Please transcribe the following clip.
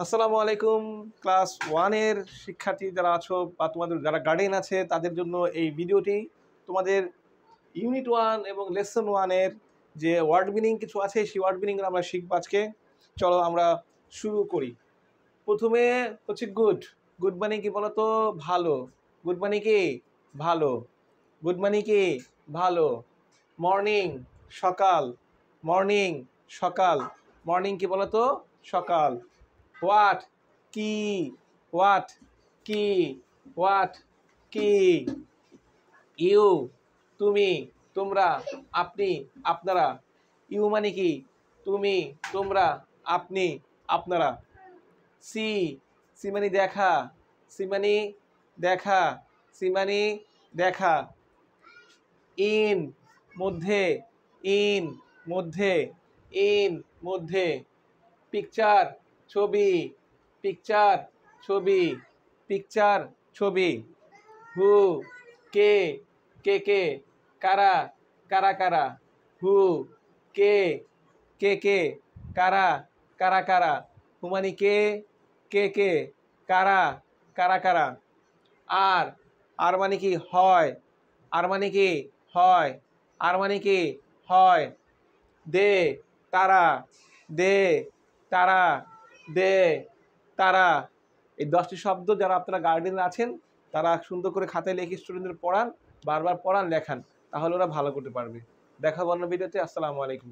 আসসালামু আলাইকুম। ক্লাস 1 এর শিক্ষার্থী যারা আছো বা তোমাদের যারা গার্ডিয়ান আছে তাদের জন্য এই ভিডিওটি। তোমাদের ইউনিট 1 এবং লেসন 1 এর যে ওয়ার্ড মিনিং কিছু আছে সেই ওয়ার্ড মিনিং আমরা শিখব আজকে। চলো আমরা শুরু করি। প্রথমে হচ্ছে গুড। গুড মানে কি বলো তো? ভালো। গুড মানে কি? ভালো। গুড মানে কি? ভালো। মর্নিং সকাল। মর্নিং সকাল। মর্নিং কি বলো তো? সকাল। হোয়াট কি? হোয়াট কি? হোয়াট কি? ইউ তুমি, তোমরা, আপনি, আপনারা। ইউ মানে কি? তুমি, তোমরা, আপনি, আপনারা। সি সি মানে দেখা। সি মানে দেখা। সি মানে দেখা। ইন মধ্যে। ইন মধ্যে। ইন মধ্যে। পিকচার ছবি। পিকচার ছবি। পিকচার ছবি। হু কে কে কে কারা কারা কারা। হু কে কে কে কারা কারা কারা। হু মানে কে কে কে কারা কারা কারা। আর আর মানে কি? হয়। আর মানে কি? হয়। আর মানে কি? হয়। দে তারা। দে তারা। দে তারা। এই 10টি শব্দ যারা আপনারা গার্ডিয়ান আছেন তারা সুন্দর করে খাতায় লিখে স্টুডেন্টদের পড়ান, বারবার পড়ান, লেখান, তাহলে ওরা ভালো করতে পারবে। দেখা অন্য ভিডিওতে। আসসালামু আলাইকুম।